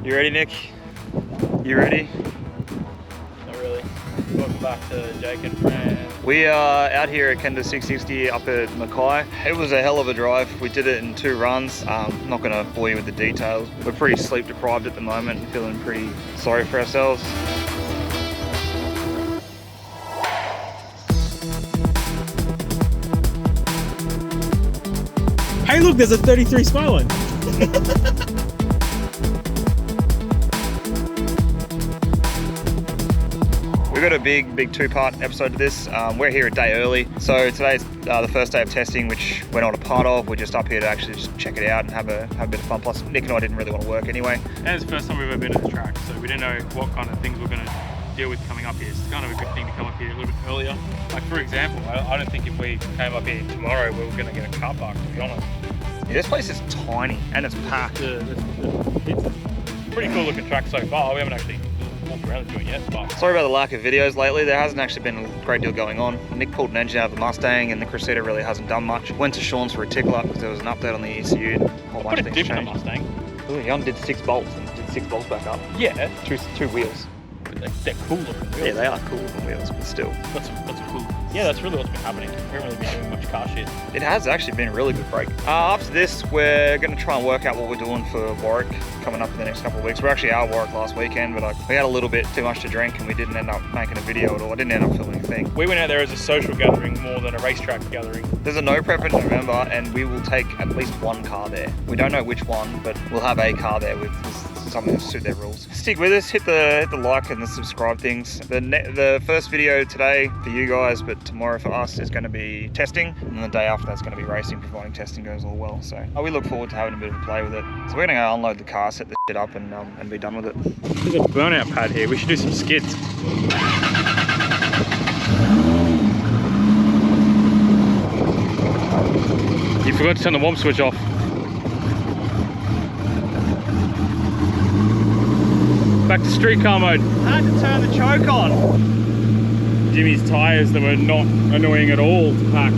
You ready, Nick? You ready? Not really. Welcome back to Jake and friends. We are out here at Kenda 660 up at Mackay. It was a hell of a drive. We did it in 2 runs. Not going to bore you with the details. We're pretty sleep deprived at the moment and feeling pretty sorry for ourselves. Hey look, there's a 33 Skyline. We've got a big 2-part episode to this. We're here a day early. So today's the first day of testing, which we're not a part of. We're just up here to actually just check it out and have a bit of fun. Plus, Nick and I didn't really want to work anyway. And it's the first time we've ever been at the track, so we didn't know what kind of things we're going to deal with coming up here. It's kind of a good thing to come up here a little bit earlier. Like for example, I don't think if we came up here tomorrow, we were going to get a car park, to be honest. Yeah, this place is tiny and it's packed. It's a pretty cool looking track so far. We haven't actually walked around to it yet, but... Sorry about the lack of videos lately. There hasn't actually been a great deal going on. Nick pulled an engine out of the Mustang and the Crusader really hasn't done much. Went to Sean's for a tickle up because there was an update on the ECU. A whole bunch of things different changed. Mustang. Ooh, he undid 6 bolts and did 6 bolts back up. Yeah. Two wheels. They're cool looking wheels. Yeah, they are cool looking wheels, but still. That's cool. Yeah, that's really what's been happening. We haven't really been doing much car shit. It has actually been a really good break. After this, we're going to try and work out what we're doing for Warwick coming up in the next couple of weeks. We're actually out of Warwick last weekend, but we had a little bit too much to drink and we didn't end up making a video at all. I didn't end up filming a thing. We went out there as a social gathering more than a racetrack gathering. There's a no prep in November and we will take at least 1 car there. We don't know which one, but we'll have a car there with something to suit their rules. Stick with us, hit the like and the subscribe things. The first video today for you guys, but tomorrow for us is going to be testing, and the day after that's going to be racing, providing testing goes all well. So we look forward to having a bit of a play with it. So we're going to go unload the car, set the shit up, and be done with it. There's a burnout pad here. We should do some skids. You forgot to turn the warm switch off. Back to streetcar mode. I had to turn the choke on. Jimmy's tyres that were not annoying at all to pack.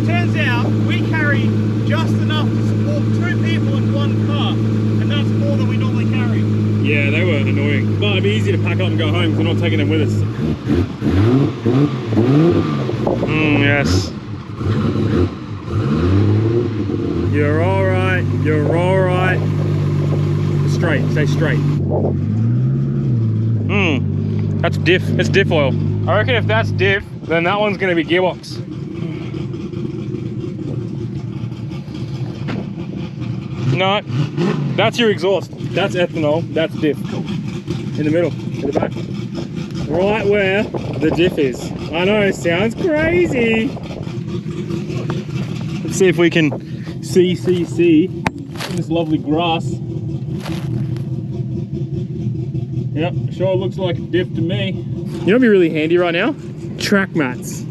Turns out we carry just enough to support 2 people in 1 car, and that's more than we normally carry. Yeah, they were annoying. But it'd be easy to pack up and go home because we're not taking them with us. Yes. You're alright, you're alright. Straight, stay straight. That's diff, it's diff oil. I reckon if that's diff, then that one's gonna be gearbox. No, that's your exhaust. That's ethanol, that's diff. In the middle, at the back. Right where the diff is. I know, sounds crazy. Let's see if we can see this lovely grass. Yep, sure looks like a diff to me. You know what'd be really handy right now? Track mats.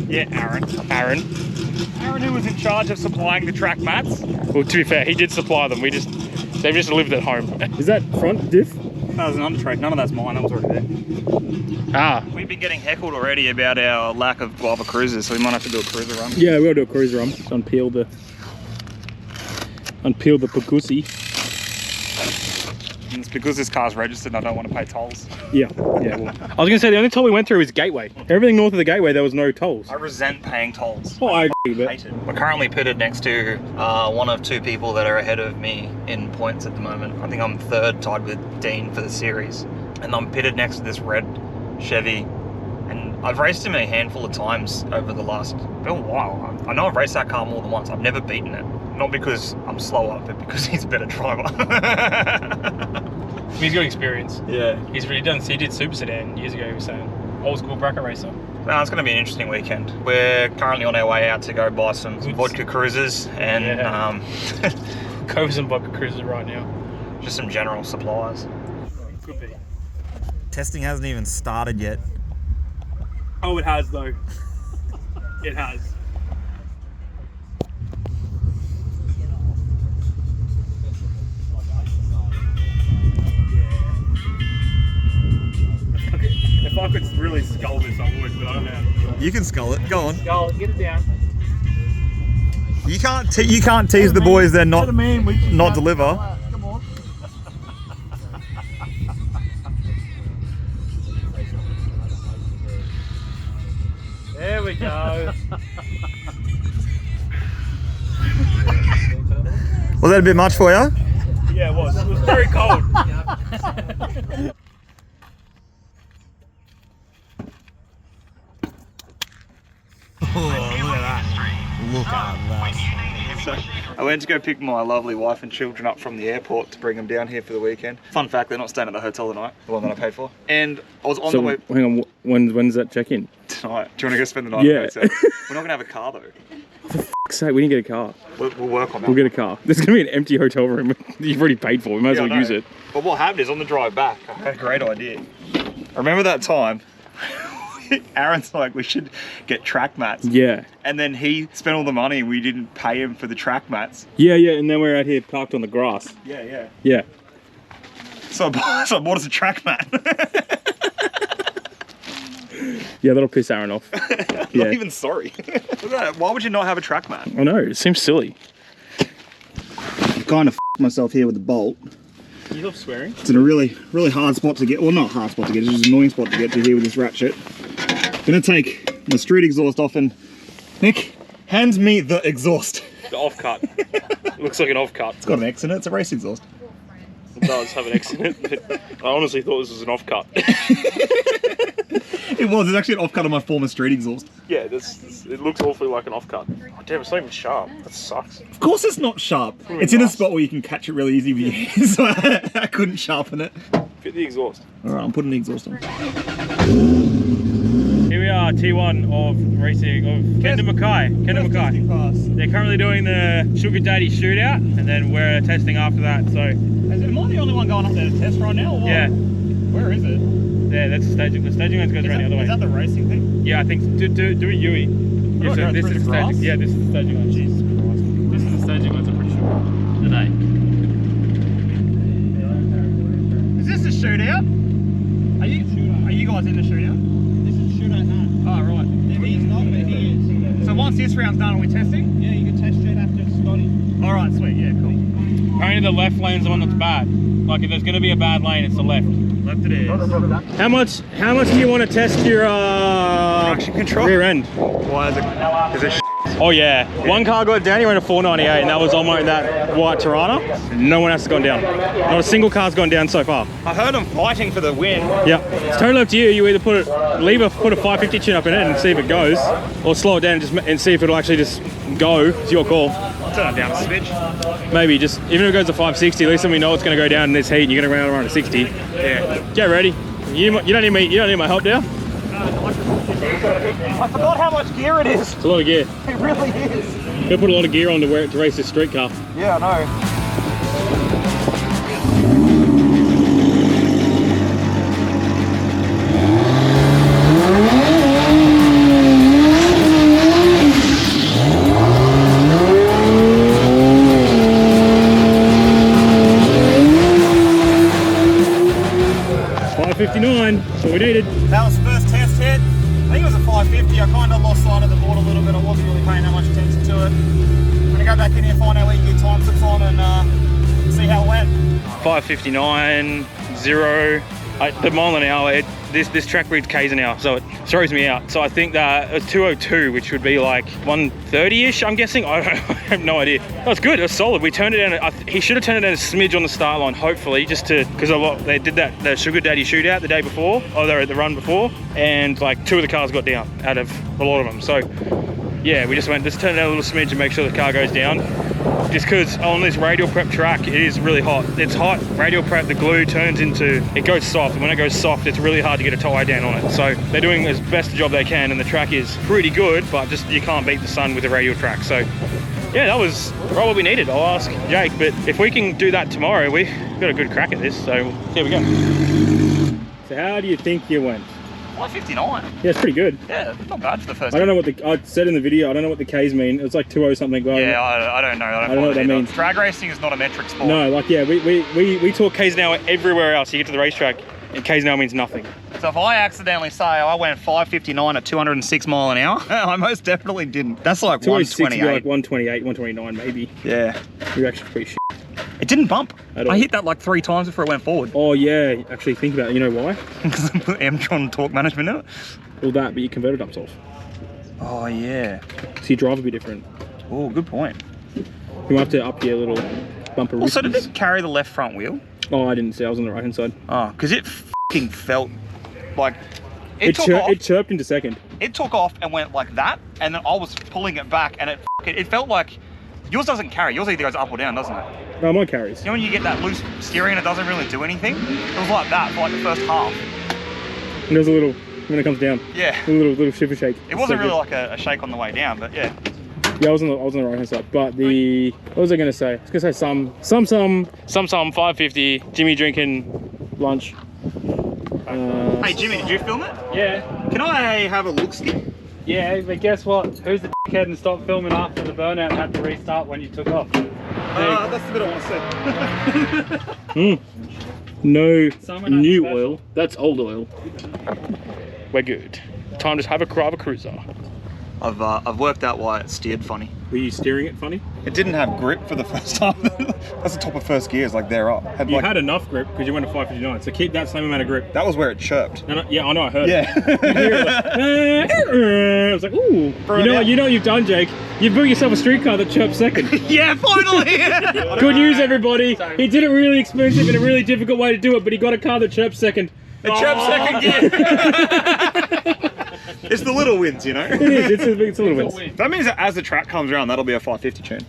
Yeah, Aaron, who was in charge of supplying the track mats. Well, to be fair, he did supply them. They've just lived at home. Is that front diff? That was an undertrade. None of that's mine. That was already there. Ah. We've been getting heckled already about our lack of Guava cruisers, so we might have to do a cruiser run. Yeah, we'll do a cruiser run. Just unpeel the Pagusi. And it's because this car's registered and I don't want to pay tolls. Yeah. Well, I was gonna say the only toll we went through was Gateway. Everything north of the Gateway, there was no tolls. I resent paying tolls. Oh, I agree, Hate it. We're currently pitted next to one of 2 people that are ahead of me in points at the moment. I think I'm 3rd, tied with Dean for the series. And I'm pitted next to this red Chevy. And I've raced him a handful of times over the last been a while. I know I've raced that car more than once. I've never beaten it. Not because I'm slower, but because he's a better driver. He's got experience. Yeah. He did Super Sedan years ago, he was saying. Old school bracket racer. No, it's going to be an interesting weekend. We're currently on our way out to go buy some vodka cruisers and Go for some vodka cruisers right now. Just some general supplies. Could be. Testing hasn't even started yet. Oh, it has though. It has. If I could really scull this, I would, but I don't know. You can scull it. Go on. Scull it, get it down. You can't tease the boys. They're not deliver. Come on. There we go. Was that a bit much for you? Yeah, it was. It was very cold. Look at that. So, I went to go pick my lovely wife and children up from the airport to bring them down here for the weekend. Fun fact, they're not staying at the hotel tonight, the one that I paid for. And I was on the way... hang on, when's that check-in? Tonight. Do you want to go spend the night? Yeah. We're not going to have a car though. For f***'s sake, we didn't get a car. We'll work on that. We'll get a car. There's going to be an empty hotel room you've already paid for. We might as well use it. But what happened is on the drive back, I had a great idea. I remember that time, Aaron's like, we should get track mats. Yeah. And then he spent all the money and we didn't pay him for the track mats. Yeah, and then we're out here parked on the grass. Yeah. Yeah. So I bought us a track mat. Yeah, that'll piss Aaron off. Not even sorry. Look at that. Why would you not have a track mat? I know, it seems silly. I kind of f***ed myself here with the bolt. You love swearing? It's in a really hard spot to get. Well, not hard spot to get. It's just an annoying spot to get to here with this ratchet. Gonna take my street exhaust off and Nick hands me the exhaust. The off-cut. Looks like an off-cut. It's got an X in it. It's a race exhaust. It does have an X in it, but I honestly thought this was an off-cut. It was. It's actually an off-cut of my former street exhaust. Yeah, it looks awfully like an off-cut. Oh, damn, it's not even sharp. That sucks. Of course it's not sharp. It's in a spot where you can catch it really easy with your hands, so I couldn't sharpen it. Fit the exhaust. Alright, I'm putting the exhaust on. Here we are, T1 of racing of Kenda Muchas. They're currently doing the Sugar Daddy shootout, and then we're testing after that. So, Am I the only one going up there to test right now? Or what? yeah, Where is it? there. That's the staging. The staging lines goes around the other way. Is that the racing thing? Yeah, I think do a Yui. Yeah, so this is the staging. Yeah, this is the staging line. Jesus Christ. This is the staging lines, I'm pretty sure. Today. Is this a shootout? Are you guys in the shootout? This is shootout now. Oh, right. He's not, but he is. So once this round's done, are we testing? Yeah, you can test straight after Scotty. Alright, sweet, yeah, cool. Apparently the left lane's the one that's bad. Like if there's going to be a bad lane, it's the left. Left it is. How much do you want to test your Traction control? rear end? Why is it Oh yeah, one car got down, he went to 498 and that was on that white Tirana. No one else has gone down. Not a single car's gone down so far. I heard them fighting for the win. Yeah, it's totally up to you. You either put a 550 tune up in it and see if it goes, or slow it down and see if it'll actually just go. It's your call. Turn it down a smidge. Maybe just, even if it goes to 560, at least then we know it's going to go down in this heat and you're going to run around at 60. Yeah. Get ready. You don't need my help now. I forgot how much gear it is. It's a lot of gear. It really is. You gotta put a lot of gear on to race this street car. Yeah, I know. That's what we needed. That was the first test hit. I think it was a 550. I kind of lost sight of the board a little bit. I wasn't really paying that much attention to it. I'm going to go back in here, find out where you get time slips on and see how it went. 559, 0. The mile an hour, this track reads K's an hour, so it throws me out. So I think that it's 202, which would be like 130-ish, I'm guessing. I have no idea. That was good, it was solid. We turned it down, he should have turned it down a smidge on the start line, hopefully, just to, because they did the Sugar Daddy shootout the day before, or the run before, and like 2 of the cars got down out of a lot of them. So yeah, we just went, let's turn it down a little smidge and make sure the car goes down. Just because on this radial prep track, it is really hot. It's hot, radial prep, the glue turns into, it goes soft. And when it goes soft, it's really hard to get a tie down on it. So they're doing as best a job they can, and the track is pretty good, but just you can't beat the sun with a radial track. So yeah, that was right what we needed. I'll ask Jake, but if we can do that tomorrow, we've got a good crack at this. So here we go. So how do you think you went? 559. Yeah, it's pretty good. Yeah, not bad for the first I don't know what I said in the video, I don't know what the K's mean. It was like 20 something. Well, yeah, I don't know. I don't know what that means. Drag racing is not a metric sport. No, like, yeah, we talk K's an hour everywhere else. You get to the racetrack and K's an hour means nothing. So if I accidentally say I went 559 at 206 mile an hour, I most definitely didn't. That's like 128. 128. Like 128, 129 maybe. Yeah. You're actually pretty shit. It didn't bump. At all. I hit that like 3 times before it went forward. Oh yeah, actually think about it. You know why? Because I put M-Tron torque management in it. All that, but your converter dump's off. Oh yeah. So your drive will be different. Oh, good point. You might have to up your little bumper. Also, did it carry the left front wheel? Oh, I didn't see. I was on the right hand side. Oh, because it fucking felt like It chirped into second. It took off and went like that, and then I was pulling it back, and it felt like yours doesn't carry. Yours either goes up or down, doesn't it? No, mine carries. You know when you get that loose steering and it doesn't really do anything? It was like that for like the first half. And there's a little when it comes down. Yeah. A little shiver shake. It wasn't really like a shake on the way down, but yeah. Yeah, I was on the right hand side. But the what was I gonna say? I was gonna say some 550. Jimmy drinking lunch. Hey Jimmy, did you film it? Yeah. Can I have a look, Skip? Yeah, but guess what? Who's the dickhead and stopped filming after the burnout and had to restart when you took off? That's the bit I want to see. No Someone new had oil. That's old oil. We're good. Time to have a cruiser. I've worked out why it steered funny. Were you steering it funny? It didn't have grip for the first time. That's the top of first gear, it's like they're up. You had enough grip because you went to 559, so keep that same amount of grip. That was where it chirped. Yeah, I know, I heard Yeah. it. I was like, ooh. You know what you've done, Jake? You've built yourself a street car that chirps second. Yeah, finally! Good news, everybody. He did it really expensive and a really difficult way to do it, but he got a car that chirps second. It chirps second gear. It's the little wins, you know? It is, it's a little bit. That means that as the track comes around, that'll be a 550 tune.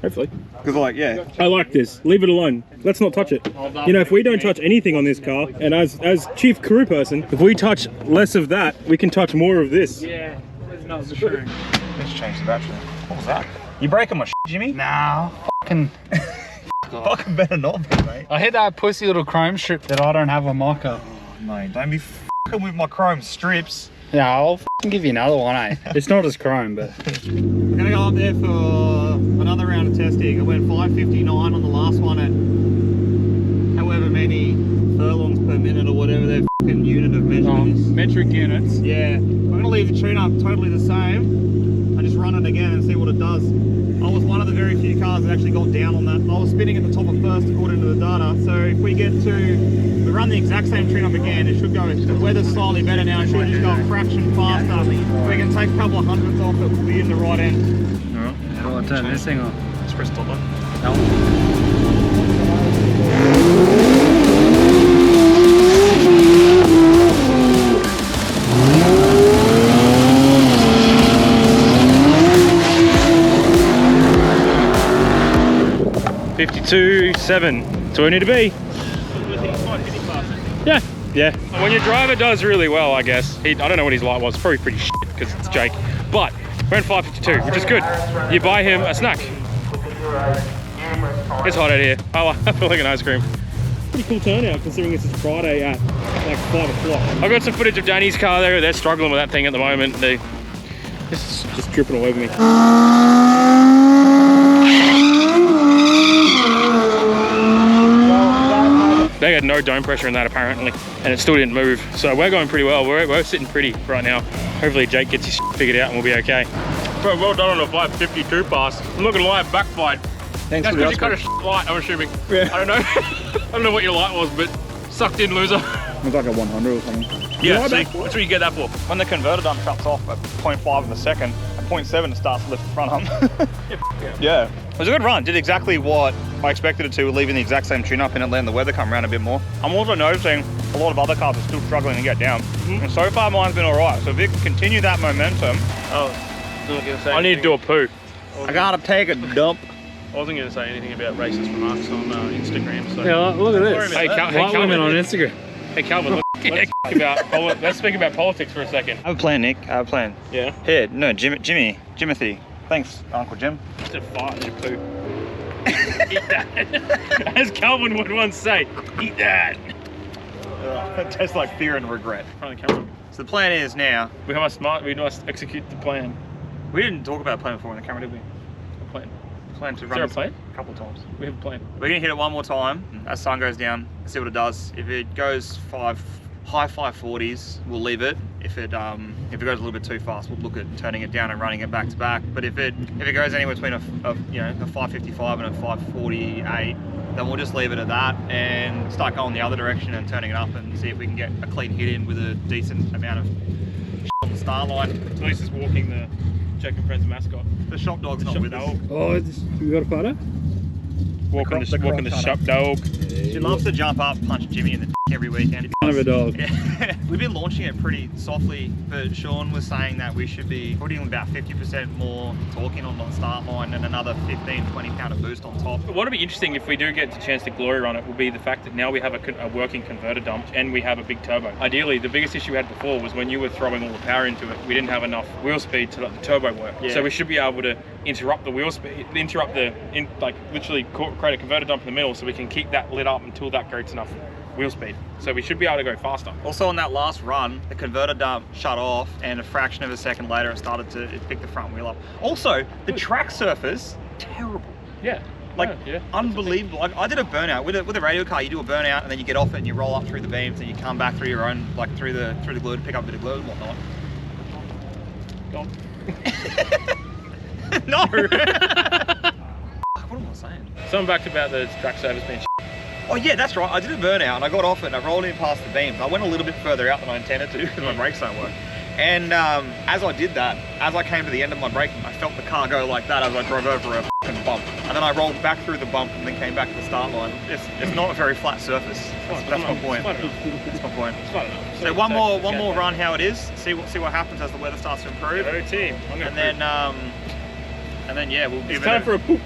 Hopefully. Because like, yeah. I like this. Leave it alone. Let's not touch it. You know, if we don't touch anything on this car, and as chief crew person, if we touch less of that, we can touch more of this. Yeah, it's not for sure. Let's change the battery. What was that? You breaking my shit, Jimmy? Nah, fucking. Fucking better not be, mate. I hit that pussy little chrome strip that I don't have a mock-up. Oh, mate, don't be fucking with my chrome strips. Yeah, I'll fucking give you another one, eh? It's not as chrome, but. We're gonna go up there for another round of testing. I went 559 on the last one at however many furlongs per minute or whatever their fucking unit of measurement is. Metric units. Yeah, I'm gonna leave the tune up totally the same. I just run it again and see what it does. I was one of the very few cars that actually got down on that. I was spinning at the top of first according to the data. So if we run the exact same tune up again, it should go, the weather's slightly better now, it should just go a fraction faster. If we can take a couple of hundredths off, it will be in the right end. Alright, how do I turn this thing on? Just press stop button. No. 52.7. That's where we need to be. Yeah. When your driver does really well, I guess. I don't know what his light was. Probably pretty shit because it's Jake. But we're in 552, which is good. You buy him a snack. It's hot out here. I feel like an ice cream. Pretty cool turnout considering this is Friday at like 5 o'clock. I've got some footage of Danny's car there. They're struggling with that thing at the moment. This is just dripping all over me. They had no dome pressure in that apparently, and it still didn't move. So we're going pretty well. We're sitting pretty right now. Hopefully Jake gets his shit figured out and we'll be okay. Bro, well done on the 552 pass. I'm not gonna lie, it backfired. Thanks That's because you cut a light, I'm assuming. Yeah. I don't know. I don't know what your light was, but sucked in, loser. It was like a 100 or something. Yeah, see, that's what you get that for. When the converter dump shuts off at 0.5 of a second, at 0.7 it starts to lift the front hump. Yeah. It was a good run. Did exactly what I expected it to, leaving the exact same tune up and it letting the weather come around a bit more. I'm also noticing a lot of other cars are still struggling to get down. And so far mine's been all right. So if it can continue that momentum. I need to do a poo. I gotta take a dump. I wasn't going to say anything about races from us on Instagram. So. Yeah, look at this. Hey, White women on Instagram. Hey Calvin, let's speak about politics for a second. I have a plan, Nick. I have a plan. Yeah? Here, no, Jimothy. Thanks, Uncle Jim. Just a fart in your poo. Eat that. As Calvin would once say, eat that. It tastes like fear and regret. Front of the camera. So the plan is now. We must execute the plan. We didn't talk about a plan before on the camera, did we? A plan. Plan to Is run there a this plan? a couple of times. We have a plan. We're gonna hit it one more time as sun goes down, see what it does. If it goes high 540s, we'll leave it. If it goes a little bit too fast, we'll look at turning it down and running it back to back. But if it goes anywhere between a 555 and a 548, then we'll just leave it at that and start going the other direction and turning it up and see if we can get a clean hit in with a decent amount of on the start line. At is walking the Jack and Friends mascot. The shop dog's not with us. Oh, we got a photo? Walking the shop dog. She loves to jump up, punch Jimmy in the every weekend. Kind of a dog. Yeah. We've been launching it pretty softly, but Sean was saying that we should be putting about 50% more talking on the start line and another 15-20 pounder boost on top. What would be interesting if we do get the chance to glory on it will be the fact that now we have a working converter dump and we have a big turbo. Ideally, the biggest issue we had before was when you were throwing all the power into it, we didn't have enough wheel speed to let the turbo work. Yeah. So we should be able to interrupt the wheel speed, literally create a converter dump in the middle so we can keep that lit up until that creates enough wheel speed. So we should be able to go faster. Also on that last run, the converter dump shut off and a fraction of a second later it picked the front wheel up. Also, the track surface, terrible. Yeah. Unbelievable. Like, I did a burnout with a radio car. You do a burnout and then you get off it and you roll up through the beams and you come back through your own, like through the glue to pick up a bit of glue and whatnot. Gone. No. What am I saying? Something back about the track service being Oh yeah, that's right. I did a burnout and I got off it and I rolled in past the beams. I went a little bit further out than I intended to because my brakes don't work. And as I did that, as I came to the end of my braking, I felt the car go like that as I drove over a f***ing bump. And then I rolled back through the bump and then came back to the start line. It's not a very flat surface. That's my point. That's my point. So one more run how it is. See what happens as the weather starts to improve. Go team. And then yeah, we'll give it's time for a poop.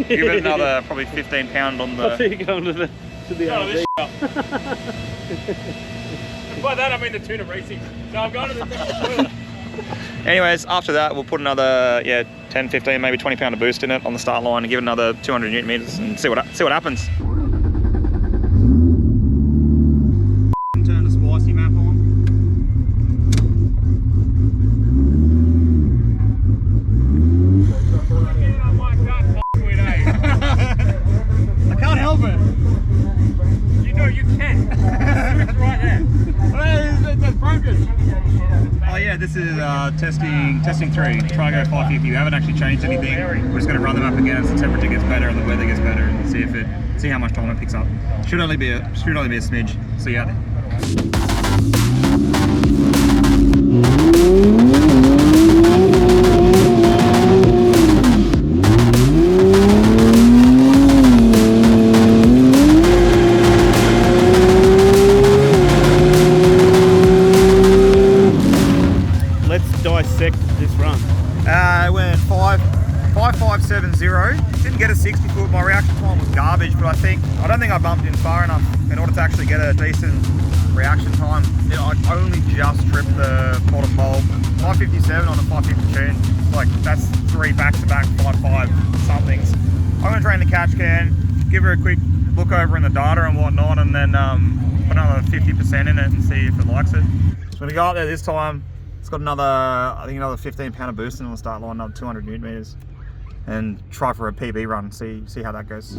Give it another probably 15 pound on the. I think you're going to the RV. By that I mean the tuna racing. So I'm going to the toilet. Anyways, after that we'll put another 10, 15, maybe 20 pounder boost in it on the start line and give it another 200 newton meters and see what happens. Turn the spicy map on. I can't help it. You know you can. It's right there. That's broken. Oh yeah, this is testing 3. Try and go 550. We haven't actually changed anything. We're just going to run them up again as the temperature gets better and the weather gets better and see how much time it picks up. Should only be a smidge. See you out there. Dissect this run. I went 5.570. Didn't get a 60 foot. My reaction time was garbage, but I don't think I bumped in far enough in order to actually get a decent reaction time. I only just tripped the bottom bulb. 557 on the 550 tune. Like that's 3 back-to-back 5.5 somethings. I'm gonna drain the catch can, give her a quick look over in the data and whatnot, and then put another 50% in it and see if it likes it. So when we go up there this time, it's got another 15 pounder boost in on the start line, another 200 newton meters, and try for a PB run, see how that goes.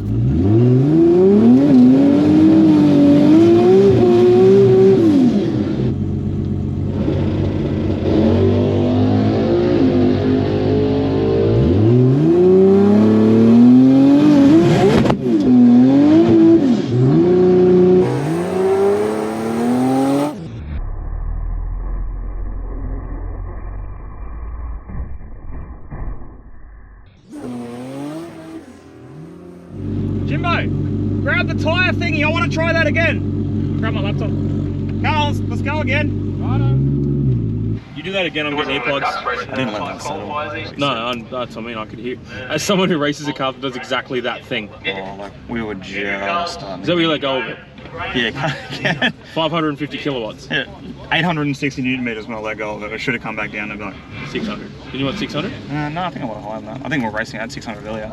Jimbo, grab the tyre thingy. I want to try that again. Grab my laptop. Come on, let's go again. Righto. You do that again, I'm getting earplugs. I didn't let that settle. No, that's what I mean. I could hear. As someone who races a car that does exactly that thing. Oh, like we were just starting. Is that what you let go of it? Yeah. 550 kilowatts. Yeah. 860 newton meters when I let go of it. I should have come back down to like 600. Did you want 600? No, I think I want higher than that. I think we're racing at 600 earlier.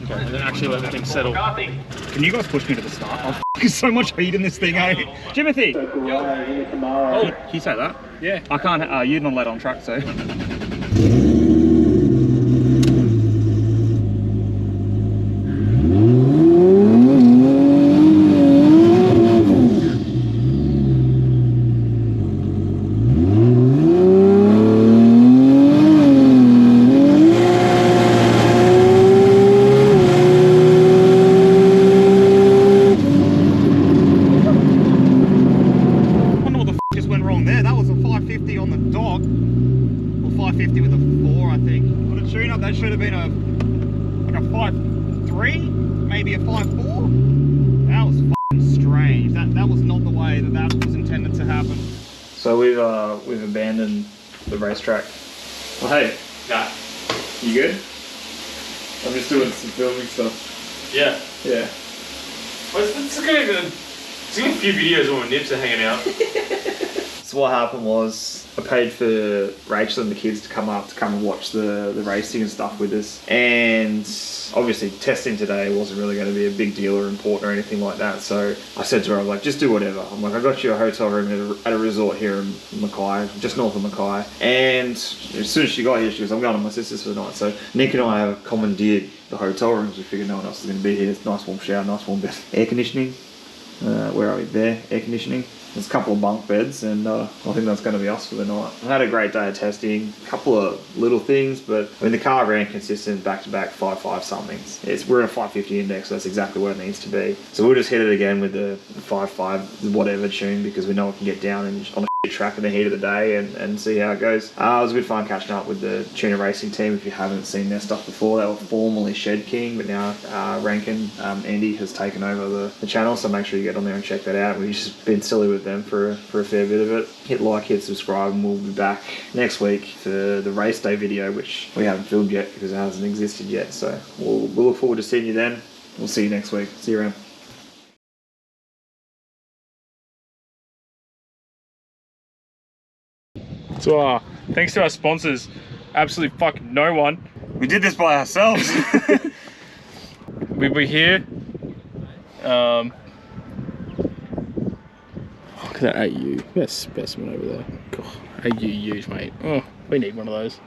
Okay, and then actually let the thing settle. Can you guys push me to the start? There's so much heat in this thing, eh? Timothy! Oh, Can you say that? yeah. I can't, you're not allowed on track, so. 550 with a 4, I think. On a tune-up, that should have been like a 5.3, maybe a 5.4. That was fucking strange. That was not the way that was intended to happen. So we've abandoned the racetrack. Well, hey. Nah. You good? I'm just doing some filming stuff. Yeah. Yeah. Well, it's gonna be a few videos where my nips are hanging out. So what happened was I paid for Rachel and the kids to come and watch the racing and stuff with us. And obviously testing today wasn't really going to be a big deal or important or anything like that. So I said to her, I'm like, just do whatever. I'm like, I got you a hotel room at a resort here in Mackay, just north of Mackay. And as soon as she got here, she goes, I'm going to my sister's for the night. So Nick and I have commandeered the hotel rooms. We figured no one else is going to be here. It's a nice warm shower, nice warm bed. Air conditioning. Where are we? There, air conditioning. There's a couple of bunk beds, and I think that's going to be us for the night. I had a great day of testing, a couple of little things, but I mean the car ran consistent back-to-back 5.5 somethings. We're in a 550 index, so that's exactly what it needs to be. So we'll just hit it again with the 5.5 whatever tune, because we know it can get down and on a track in the heat of the day and see how it goes. It was a good fun catching up with the Tuna Racing team. If you haven't seen their stuff before, they were formerly Shed King, but now Rankin, Andy has taken over the channel, so make sure you get on there and check that out. We've just been silly with them for a fair bit of it. Hit like, hit subscribe, and we'll be back next week for the race day video, which we haven't filmed yet because it hasn't existed yet. So we'll look forward to seeing you then. We'll see you next week. See you around. So thanks to our sponsors, absolutely fucking no one. We did this by ourselves. We're here. Look at that AU. That specimen over there. God, AU huge, mate. Oh, we need one of those.